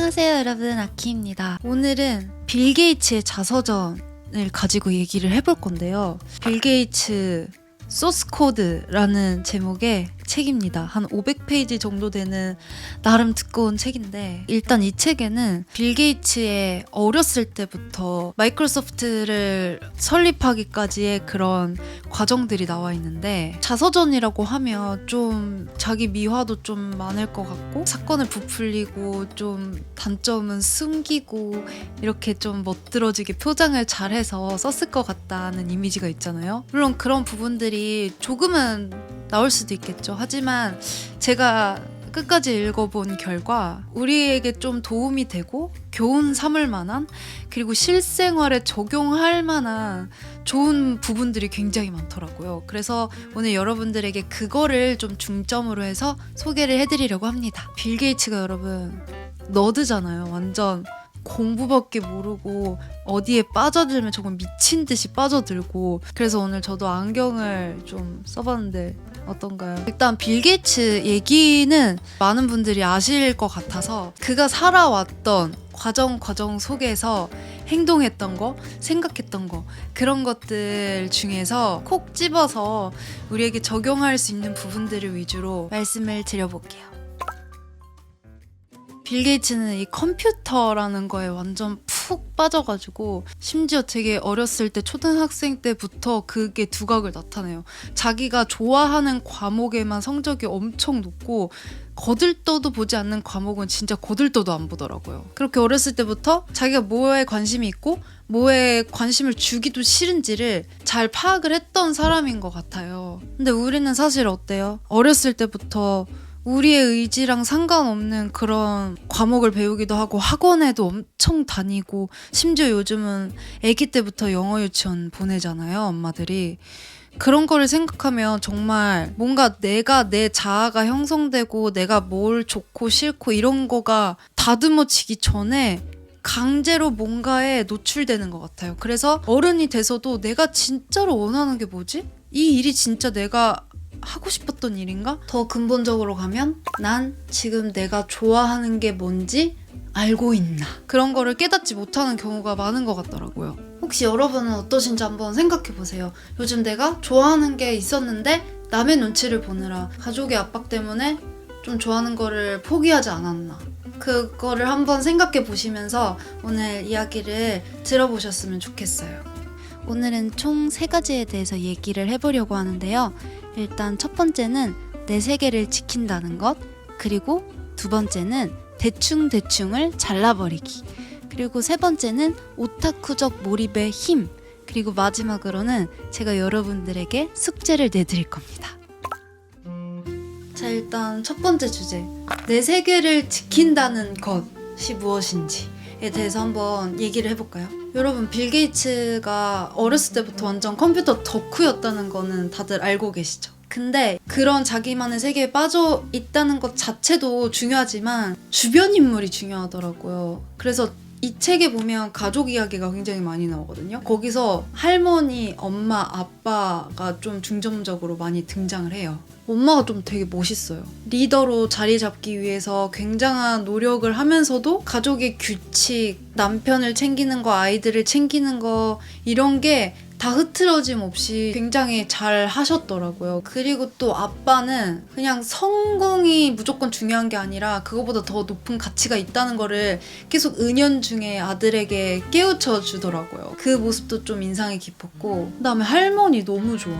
안녕하세요 여러분, 아키입니다. 오늘은 빌 게이츠의 자서전을 가지고 얘기를 해볼 건데요. 빌 게이츠 소스 코드라는 제목의 책입니다. 한 500페이지 정도 되는 나름 두꺼운 책인데, 일단 이 책에는 빌 게이츠의 어렸을 때부터 마이크로소프트를 설립하기까지의 그런 과정들이 나와 있는데, 자서전이라고 하면 좀 자기 미화도 좀 많을 것 같고 사건을 부풀리고 좀 단점은 숨기고 이렇게 좀 멋들어지게 표장을 잘해서 썼을 것 같다는 이미지가 있잖아요. 물론 그런 부분들이 조금은 나올 수도 있겠죠. 하지만 제가 끝까지 읽어본 결과 우리에게 좀 도움이 되고 교훈 삼을 만한, 그리고 실생활에 적용할 만한 좋은 부분들이 굉장히 많더라고요. 그래서 오늘 여러분들에게 그거를 좀 중점으로 해서 소개를 해드리려고 합니다. 빌 게이츠가 여러분 너드잖아요. 완전 공부밖에 모르고 어디에 빠져들면 정말 미친 듯이 빠져들고, 그래서 오늘 저도 안경을 좀 써봤는데 어떤가요? 일단 빌 게이츠 얘기는 많은 분들이 아실 것 같아서, 그가 살아왔던 과정 속에서 행동했던 거, 생각했던 거, 그런 것들 중에서 콕 집어서 우리에게 적용할 수 있는 부분들을 위주로 말씀을 드려볼게요. 빌 게이츠는 이 컴퓨터라는 거에 완전 푹 빠져가지고, 심지어 되게 어렸을 때 초등학생 때부터 그게 두각을 나타내요. 자기가 좋아하는 과목에만 성적이 엄청 높고 거들떠도 보지 않는 과목은 진짜 거들떠도 안 보더라고요. 그렇게 어렸을 때부터 자기가 뭐에 관심이 있고 뭐에 관심을 주기도 싫은지를 잘 파악을 했던 사람인 것 같아요. 근데 우리는 사실 어때요? 어렸을 때부터 우리의 의지랑 상관없는 그런 과목을 배우기도 하고 학원에도 엄청 다니고, 심지어 요즘은 아기 때부터 영어 유치원 보내잖아요, 엄마들이. 그런 거를 생각하면 정말 뭔가 내 자아가 형성되고 내가 뭘 좋고 싫고 이런 거가 다듬어지기 전에 강제로 뭔가에 노출되는 것 같아요. 그래서 어른이 돼서도 내가 진짜로 원하는 게 뭐지? 이 일이 진짜 내가 하고 싶었던 일인가? 더 근본적으로 가면 난 지금 내가 좋아하는 게 뭔지 알고 있나? 그런 거를 깨닫지 못하는 경우가 많은 것 같더라고요. 혹시 여러분은 어떠신지 한번 생각해보세요. 요즘 내가 좋아하는 게 있었는데 남의 눈치를 보느라 가족의 압박 때문에 좀 좋아하는 거를 포기하지 않았나? 그거를 한번 생각해 보시면서 오늘 이야기를 들어보셨으면 좋겠어요. 오늘은 총 3가지에 대해서 얘기를 해보려고 하는데요. 일단 첫 번째는 내 세계를 지킨다는 것, 그리고 두 번째는 대충대충을 잘라버리기, 그리고 세 번째는 오타쿠적 몰입의 힘, 그리고 마지막으로는 제가 여러분들에게 숙제를 내드릴 겁니다. 자, 일단 첫 번째 주제, 내 세계를 지킨다는 것이 무엇인지에 대해서 한번 얘기를 해볼까요? 여러분, 빌 게이츠가 어렸을 때부터 완전 컴퓨터 덕후였다는 거는 다들 알고 계시죠? 근데 그런 자기만의 세계에 빠져 있다는 것 자체도 중요하지만 주변 인물이 중요하더라고요. 그래서 이 책에 보면 가족 이야기가 굉장히 많이 나오거든요. 거기서 할머니, 엄마, 아빠가 좀 중점적으로 많이 등장을 해요. 엄마가 좀 되게 멋있어요. 리더로 자리 잡기 위해서 굉장한 노력을 하면서도 가족의 규칙, 남편을 챙기는 거, 아이들을 챙기는 거, 이런 게 다 흐트러짐 없이 굉장히 잘 하셨더라고요. 그리고 또 아빠는 그냥 성공이 무조건 중요한 게 아니라 그거보다 더 높은 가치가 있다는 거를 계속 은연중에 아들에게 깨우쳐 주더라고요. 그 모습도 좀 인상이 깊었고, 그다음에 할머니 너무 좋아.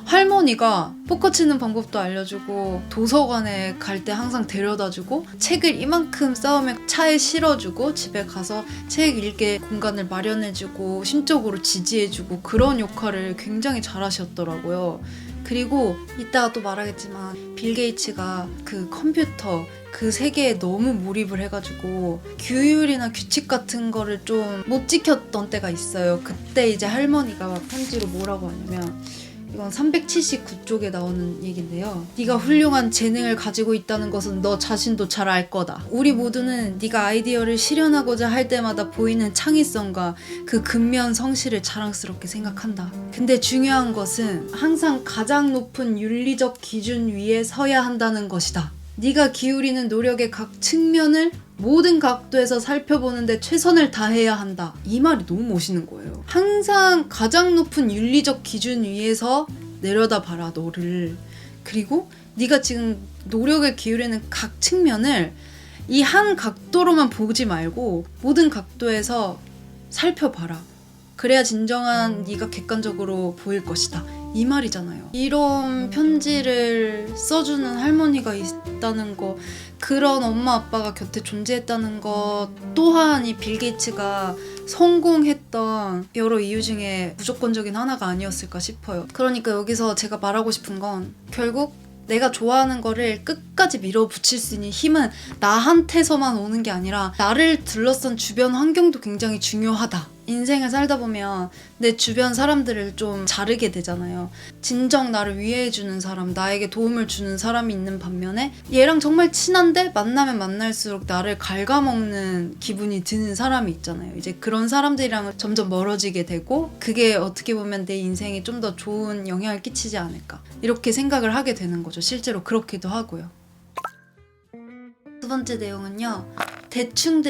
할머니가 포커 치는 방법도 알려주고, 도서관에 갈 때 항상 데려다주고, 책을 이만큼 쌓으면 차에 실어주고, 집에 가서 책 읽게 공간을 마련해주고, 심적으로 지지해주고, 그런 역할을 굉장히 잘하셨더라고요. 그리고 이따가 또 말하겠지만 빌 게이츠가 그 컴퓨터 그 세계에 너무 몰입을 해가지고 규율이나 규칙 같은 거를 좀 못 지켰던 때가 있어요. 그때 이제 할머니가 편지로 뭐라고 하냐면, 이건 379쪽에 나오는 얘긴데요. 네가 훌륭한 재능을 가지고 있다는 것은 너 자신도 잘 알 거다. 우리 모두는 네가 아이디어를 실현하고자 할 때마다 보이는 창의성과 그 근면 성실을 자랑스럽게 생각한다. 근데 중요한 것은 항상 가장 높은 윤리적 기준 위에 서야 한다는 것이다. 네가 기울이는 노력의 각 측면을 모든 각도에서 살펴보는데 최선을 다해야 한다. 이 말이 너무 멋있는 거예요. 항상 가장 높은 윤리적 기준 위에서 내려다봐라 너를. 그리고 네가 지금 노력을 기울이는 각 측면을 이 한 각도로만 보지 말고 모든 각도에서 살펴봐라. 그래야 진정한 네가 객관적으로 보일 것이다. 이 말이잖아요. 이런 편지를 써주는 할머니가 있다는 거, 그런 엄마 아빠가 곁에 존재했다는 것 또한 이 빌 게이츠가 성공했던 여러 이유 중에 무조건적인 하나가 아니었을까 싶어요. 그러니까 여기서 제가 말하고 싶은 건 결국 내가 좋아하는 거를 끝까지 밀어붙일 수 있는 힘은 나한테서만 오는 게 아니라 나를 둘러싼 주변 환경도 굉장히 중요하다. 인생을 살다 보면 내 주변 사람들을 좀 자르게 되잖아요. 진정 나를 위해주는 사람, 나에게 도움을 주는 사람이 있는 반면에 얘랑 정말 친한데 만나면 만날수록 나를 갉아먹는 기분이 드는 사람이 있잖아요. 이제 그런 사람들이랑 점점 멀어지게 되고 그게 어떻게 보면 내 인생에 좀 더 좋은 영향을 끼치지 않을까 이렇게 생각을 하게 되는 거죠. 실제로 그렇기도 하고요. 두 번째 내용은요. 대충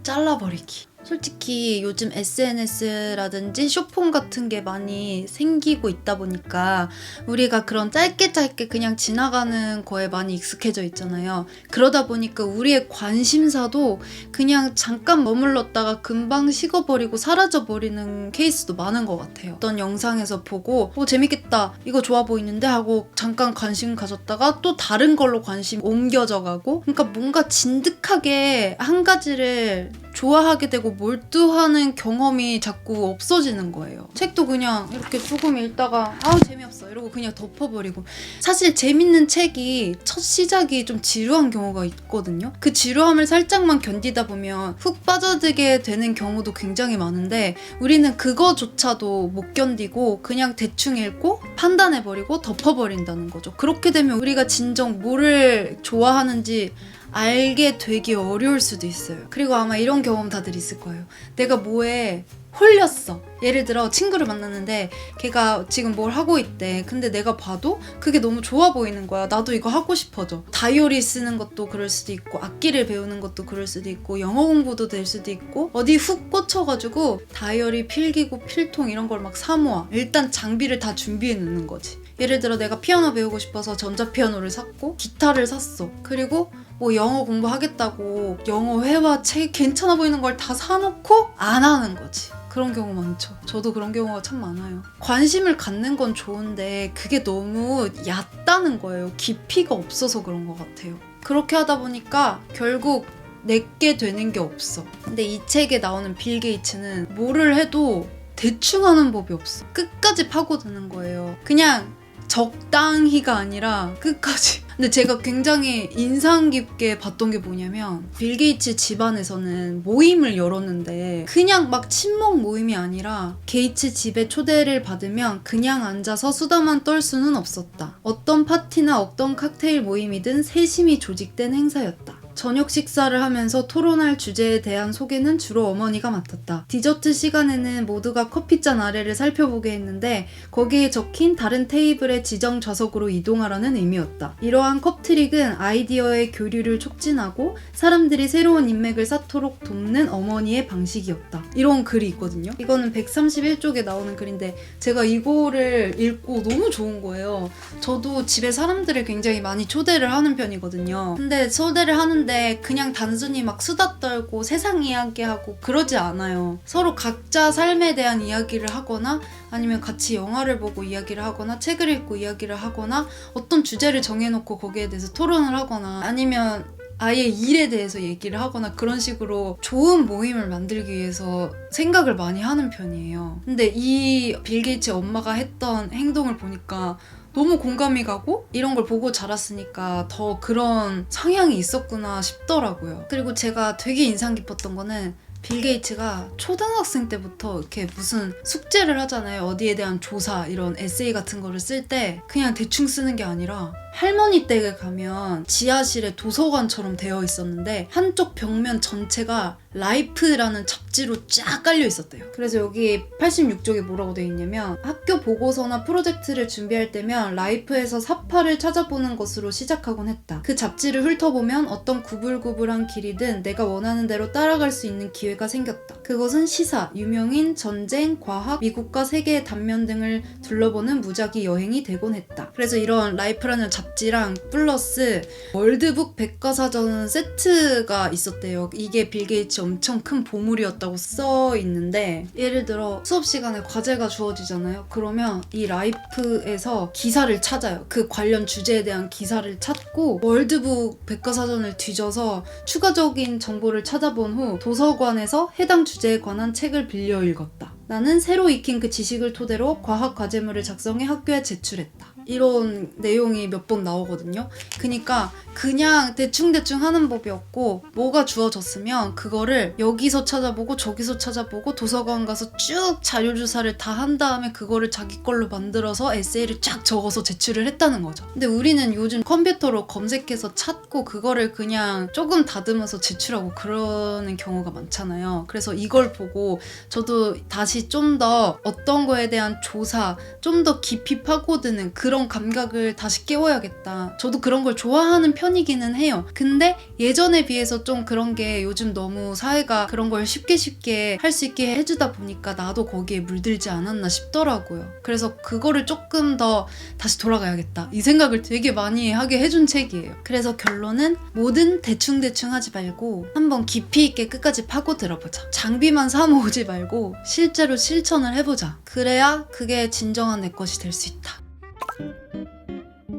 잘라버리기. 솔직히 요즘 SNS라든지 숏폼 같은 게 많이 생기고 있다 보니까 우리가 그런 짧게 그냥 지나가는 거에 많이 익숙해져 있잖아요. 그러다 보니까 우리의 관심사도 그냥 잠깐 머물렀다가 금방 식어버리고 사라져버리는 케이스도 많은 것 같아요. 어떤 영상에서 보고 재밌겠다, 이거 좋아 보이는데 하고 잠깐 관심 가졌다가 또 다른 걸로 관심 옮겨져 가고, 그러니까 뭔가 진득하게 한 가지를 좋아하게 되고 몰두하는 경험이 자꾸 없어지는 거예요. 책도 그냥 이렇게 조금 읽다가 재미없어 이러고 그냥 덮어버리고, 사실 재밌는 책이 첫 시작이 좀 지루한 경우가 있거든요. 그 지루함을 살짝만 견디다 보면 훅 빠져들게 되는 경우도 굉장히 많은데 우리는 그거조차도 못 견디고 그냥 대충 읽고 판단해버리고 덮어버린다는 거죠. 그렇게 되면 우리가 진정 뭐를 좋아하는지 알게 되기 어려울 수도 있어요. 그리고 아마 이런 경험 다들 있을 거예요. 내가 뭐에 홀렸어. 예를 들어 친구를 만났는데 걔가 지금 뭘 하고 있대. 근데 내가 봐도 그게 너무 좋아 보이는 거야. 나도 이거 하고 싶어져. 다이어리 쓰는 것도 그럴 수도 있고 악기를 배우는 것도 그럴 수도 있고 영어 공부도 될 수도 있고 어디 훅 꽂혀가지고 다이어리, 필기구, 필통 이런 걸 막 사모아. 일단 장비를 다 준비해 놓는 거지. 예를 들어 내가 피아노 배우고 싶어서 전자피아노를 샀고 기타를 샀어. 그리고 영어 공부하겠다고 영어 회화, 책 괜찮아 보이는 걸 다 사놓고 안 하는 거지. 그런 경우 많죠. 저도 그런 경우가 참 많아요. 관심을 갖는 건 좋은데 그게 너무 얕다는 거예요. 깊이가 없어서 그런 것 같아요. 그렇게 하다 보니까 결국 내게 되는 게 없어. 근데 이 책에 나오는 빌 게이츠는 뭐를 해도 대충 하는 법이 없어. 끝까지 파고드는 거예요. 그냥 적당히가 아니라 끝까지. 근데 제가 굉장히 인상 깊게 봤던 게 뭐냐면 빌 게이츠 집안에서는 모임을 열었는데 그냥 막 친목 모임이 아니라 게이츠 집에 초대를 받으면 그냥 앉아서 수다만 떨 수는 없었다. 어떤 파티나 어떤 칵테일 모임이든 세심히 조직된 행사였다. 저녁 식사를 하면서 토론할 주제에 대한 소개는 주로 어머니가 맡았다. 디저트 시간에는 모두가 커피잔 아래를 살펴보게 했는데 거기에 적힌 다른 테이블의 지정 좌석으로 이동하라는 의미였다. 이러한 컵트릭은 아이디어의 교류를 촉진하고 사람들이 새로운 인맥을 쌓도록 돕는 어머니의 방식이었다. 이런 글이 있거든요. 이거는 131쪽에 나오는 글인데 제가 이거를 읽고 너무 좋은 거예요. 저도 집에 사람들을 굉장히 많이 초대를 하는 편이거든요. 근데 초대를 하는데 그냥 단순히 막 수다 떨고 세상 이야기하고 그러지 않아요. 서로 각자 삶에 대한 이야기를 하거나 아니면 같이 영화를 보고 이야기를 하거나 책을 읽고 이야기를 하거나 어떤 주제를 정해놓고 거기에 대해서 토론을 하거나 아니면 아예 일에 대해서 얘기를 하거나 그런 식으로 좋은 모임을 만들기 위해서 생각을 많이 하는 편이에요. 근데 이 빌 게이츠 엄마가 했던 행동을 보니까 너무 공감이 가고 이런 걸 보고 자랐으니까 더 그런 성향이 있었구나 싶더라고요. 그리고 제가 되게 인상 깊었던 거는 빌 게이츠가 초등학생 때부터 이렇게 무슨 숙제를 하잖아요. 어디에 대한 조사, 이런 에세이 같은 거를 쓸 때 그냥 대충 쓰는 게 아니라 할머니 댁에 가면 지하실에 도서관처럼 되어 있었는데 한쪽 벽면 전체가 라이프라는 잡지로 쫙 깔려 있었대요. 그래서 여기 86쪽에 뭐라고 되어 있냐면 학교 보고서나 프로젝트를 준비할 때면 라이프에서 사파를 찾아보는 것으로 시작하곤 했다. 그 잡지를 훑어보면 어떤 구불구불한 길이든 내가 원하는 대로 따라갈 수 있는 기회가 생겼다. 그것은 시사, 유명인, 전쟁, 과학, 미국과 세계의 단면 등을 둘러보는 무작위 여행이 되곤 했다. 그래서 이런 라이프라는 잡지랑 플러스 월드북 백과사전 세트가 있었대요. 이게 빌 게이츠 엄청 큰 보물이었다고 써 있는데 예를 들어 수업 시간에 과제가 주어지잖아요. 그러면 이 라이프에서 기사를 찾아요. 그 관련 주제에 대한 기사를 찾고 월드북 백과사전을 뒤져서 추가적인 정보를 찾아본 후 도서관에서 해당 주제에 관한 책을 빌려 읽었다. 나는 새로 익힌 그 지식을 토대로 과학 과제물을 작성해 학교에 제출했다. 이런 내용이 몇 번 나오거든요. 그러니까 그냥 대충대충 하는 법이었고 뭐가 주어졌으면 그거를 여기서 찾아보고 저기서 찾아보고 도서관 가서 쭉 자료조사를 다 한 다음에 그거를 자기 걸로 만들어서 에세이를 쫙 적어서 제출을 했다는 거죠. 근데 우리는 요즘 컴퓨터로 검색해서 찾고 그거를 그냥 조금 다듬어서 제출하고 그러는 경우가 많잖아요. 그래서 이걸 보고 저도 다시 좀 더 어떤 거에 대한 조사, 좀 더 깊이 파고드는 그런 감각을 다시 깨워야겠다. 저도 그런 걸 좋아하는 편이기는 해요. 근데 예전에 비해서 좀 그런 게 요즘 너무 사회가 그런 걸 쉽게 할 수 있게 해주다 보니까 나도 거기에 물들지 않았나 싶더라고요. 그래서 그거를 조금 더 다시 돌아가야겠다. 이 생각을 되게 많이 하게 해준 책이에요. 그래서 결론은 뭐든 대충대충 하지 말고 한번 깊이 있게 끝까지 파고들어보자. 장비만 사모으지 말고 실제로 실천을 해보자. 그래야 그게 진정한 내 것이 될 수 있다.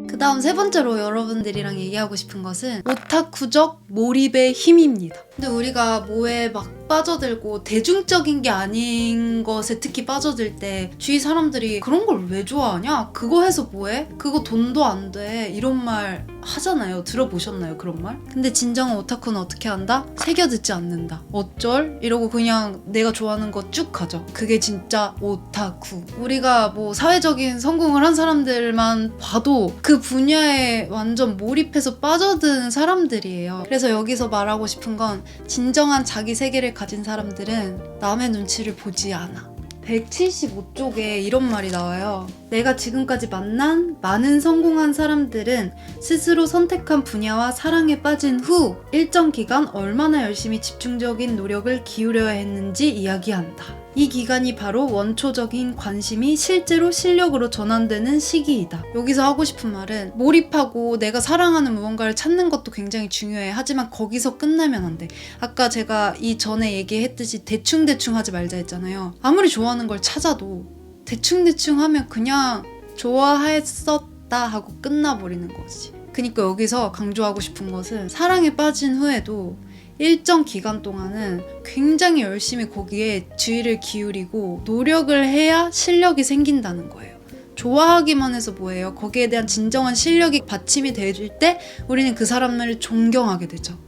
그 다음 세 번째로 여러분들이랑 얘기하고 싶은 것은 오타쿠적 몰입의 힘입니다. 근데 우리가 뭐에 막 빠져들고 대중적인 게 아닌 것에 특히 빠져들 때 주위 사람들이 그런 걸 왜 좋아하냐? 그거 해서 뭐해? 그거 돈도 안 돼. 이런 말 하잖아요. 들어보셨나요? 그런 말? 근데 진정한 오타쿠는 어떻게 한다? 새겨듣지 않는다. 어쩔? 이러고 그냥 내가 좋아하는 거 쭉 가죠. 그게 진짜 오타쿠. 우리가 뭐 사회적인 성공을 한 사람들만 봐도 그 분야에 완전 몰입해서 빠져든 사람들이에요. 그래서 여기서 말하고 싶은 건 진정한 자기 세계를 가진 사람들은 남의 눈치를 보지 않아. 175쪽에 이런 말이 나와요. 내가 지금까지 만난 많은 성공한 사람들은 스스로 선택한 분야와 사랑에 빠진 후 일정 기간 얼마나 열심히 집중적인 노력을 기울여야 했는지 이야기한다. 이 기간이 바로 원초적인 관심이 실제로 실력으로 전환되는 시기이다. 여기서 하고 싶은 말은 몰입하고 내가 사랑하는 무언가를 찾는 것도 굉장히 중요해. 하지만 거기서 끝나면 안 돼. 아까 제가 이전에 얘기했듯이 대충대충 하지 말자 했잖아요. 아무리 좋아하는 걸 찾아도 대충대충 하면 그냥 좋아했었다 하고 끝나버리는 거지. 그러니까 여기서 강조하고 싶은 것은 사랑에 빠진 후에도 일정 기간 동안은 굉장히 열심히 거기에 주의를 기울이고 노력을 해야 실력이 생긴다는 거예요. 좋아하기만 해서 뭐예요? 거기에 대한 진정한 실력이 받침이 될 때 우리는 그 사람을 존경하게 되죠.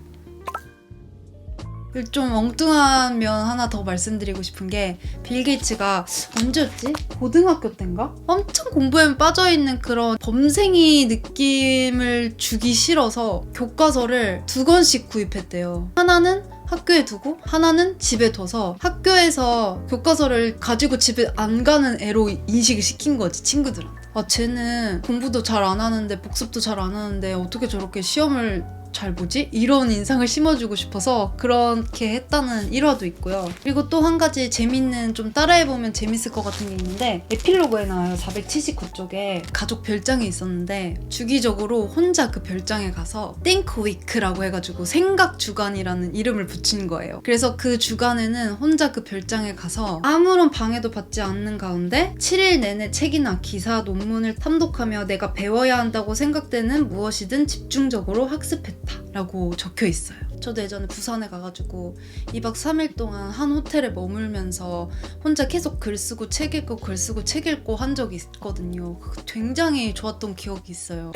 좀 엉뚱한 면 하나 더 말씀드리고 싶은 게 빌 게이츠가 언제였지? 고등학교 때인가? 엄청 공부에 빠져있는 그런 범생이 느낌을 주기 싫어서 교과서를 2권씩 구입했대요. 하나는 학교에 두고 하나는 집에 둬서 학교에서 교과서를 가지고 집에 안 가는 애로 인식을 시킨 거지, 친구들한테. 아, 쟤는 공부도 잘 안 하는데 복습도 잘 안 하는데 어떻게 저렇게 시험을 잘 보지? 이런 인상을 심어주고 싶어서 그렇게 했다는 일화도 있고요. 그리고 또 한 가지 재밌는, 좀 따라해보면 재밌을 것 같은 게 있는데 에필로그에 나와요. 479쪽에 가족 별장이 있었는데 주기적으로 혼자 그 별장에 가서 Think Week라고 해가지고 생각 주간이라는 이름을 붙인 거예요. 그래서 그 주간에는 혼자 그 별장에 가서 아무런 방해도 받지 않는 가운데 7일 내내 책이나 기사, 논문을 탐독하며 내가 배워야 한다고 생각되는 무엇이든 집중적으로 학습했다 라고 적혀 있어요. 저도 예전에 부산에 가가지고 2박 3일 동안 한 호텔에 머물면서 혼자 계속 글 쓰고 책 읽고 글 쓰고 책 읽고 한 적이 있거든요. 굉장히 좋았던 기억이 있어요.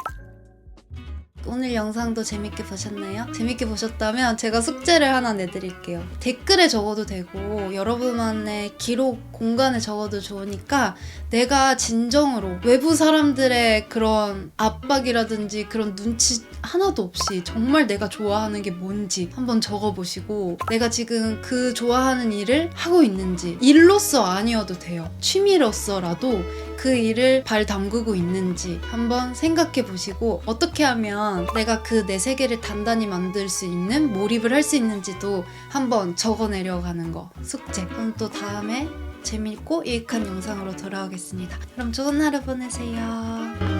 오늘 영상도 재밌게 보셨나요? 재밌게 보셨다면 제가 숙제를 하나 내드릴게요. 댓글에 적어도 되고 여러분만의 기록 공간에 적어도 좋으니까 내가 진정으로 외부 사람들의 그런 압박이라든지 그런 눈치 하나도 없이 정말 내가 좋아하는 게 뭔지 한번 적어보시고 내가 지금 그 좋아하는 일을 하고 있는지 일로서 아니어도 돼요. 취미로서라도 그 일을 발 담그고 있는지 한번 생각해 보시고 어떻게 하면 내가 그 내 세계를 단단히 만들 수 있는 몰입을 할 수 있는지도 한번 적어 내려가는 거 숙제. 그럼 또 다음에 재밌고 유익한 영상으로 돌아오겠습니다. 그럼 좋은 하루 보내세요.